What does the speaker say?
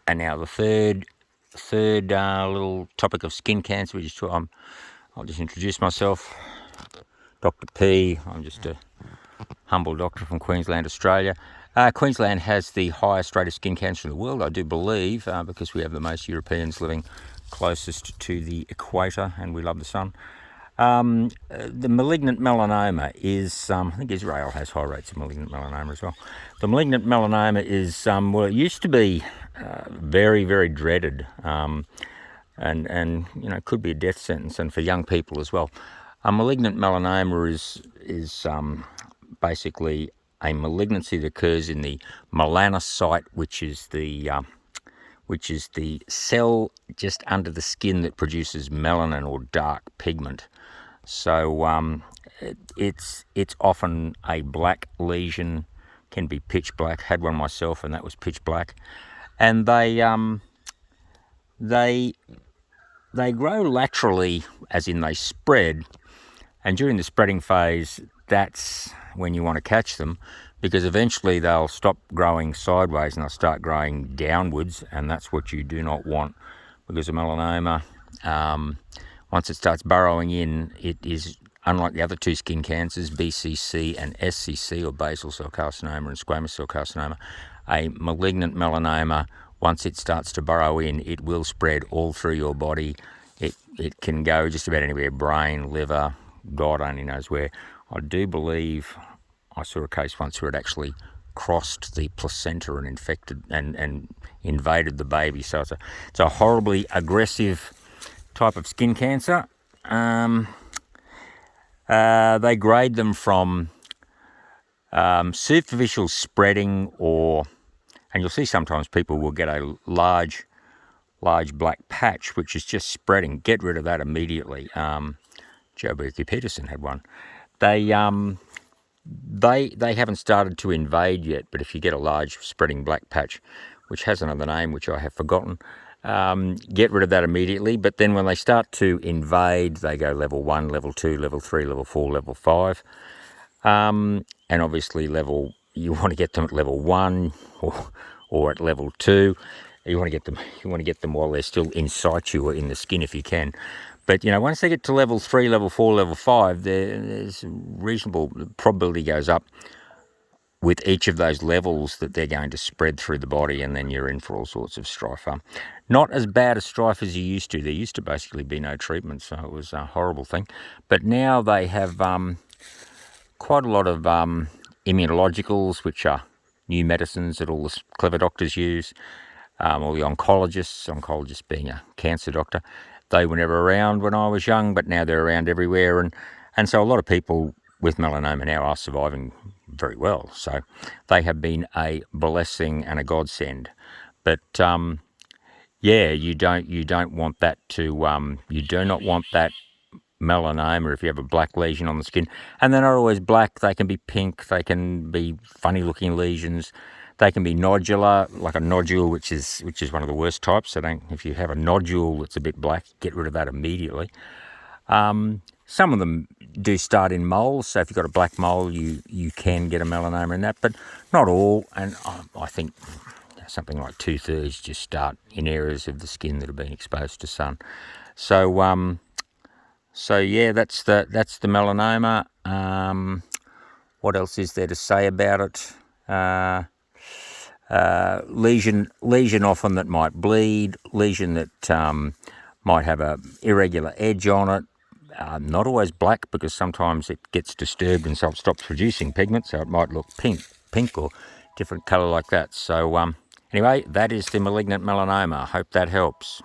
And now the third little topic of skin cancer, which is I'll just introduce myself. Dr. P. I'm just a humble doctor from Queensland, Australia. Queensland has the highest rate of skin cancer in the world, I do believe, because we have the most Europeans living closest to the equator, and we love the sun. The malignant melanoma is, I think Israel has high rates of malignant melanoma as well. The malignant melanoma is, well, it used to be very, very dreaded, and could be a death sentence, and for young people as well. A malignant melanoma is basically a malignancy that occurs in the melanocyte, which is the cell just under the skin that produces melanin or dark pigment. So it's often a black lesion, can be pitch black. Had one myself, and that was pitch black. And they grow laterally, as in they spread. And during the spreading phase, that's when you want to catch them, because eventually they'll stop growing sideways and they'll start growing downwards, and that's what you do not want, because a melanoma, once it starts burrowing in, it is, unlike the other two skin cancers, BCC and SCC, or basal cell carcinoma and squamous cell carcinoma, a malignant melanoma, once it starts to burrow in, it will spread all through your body. It can go just about anywhere, brain, liver, God only knows where. I do believe I saw a case once where it actually crossed the placenta and infected and invaded the baby. So it's a horribly aggressive type of skin cancer. They grade them from superficial spreading, and you'll see sometimes people will get a large black patch which is just spreading. Get rid of that immediately. Joe Peterson had one. They haven't started to invade yet, but if you get a large spreading black patch, which has another name which I have forgotten, get rid of that immediately. But then when they start to invade, they go level 1, level 2, level 3, level 4, level 5. And obviously you want to get them at level 1 or at level 2. You want to get them while they're still in situ or in the skin if you can. But once they get to level 3, level 4, level 5, there's reasonable probability goes up with each of those levels that they're going to spread through the body, and then you're in for all sorts of strife. Not as bad a strife as you used to. There used to basically be no treatment, so it was a horrible thing. But now they have quite a lot of immunologicals, which are new medicines that all the clever doctors use. All the oncologists being a cancer doctor, they were never around when I was young, but now they're around everywhere. And so a lot of people with melanoma now are surviving very well. So they have been a blessing and a godsend. But you don't want that to, you do not want that melanoma if you have a black lesion on the skin. And they're not always black. They can be pink. They can be funny looking lesions. They can be nodular, like a nodule, which is one of the worst types. So if you have a nodule that's a bit black, get rid of that immediately. Some of them do start in moles. So if you've got a black mole, you can get a melanoma in that, but not all. And I think something like 2/3 just start in areas of the skin that have been exposed to sun. So yeah, that's the melanoma. What else is there to say about it? Lesion often that might bleed, lesion that might have a irregular edge on it. Not always black, because sometimes it gets disturbed and so it stops producing pigment, so it might look pink or different colour like that. So anyway, that is the malignant melanoma. I hope that helps.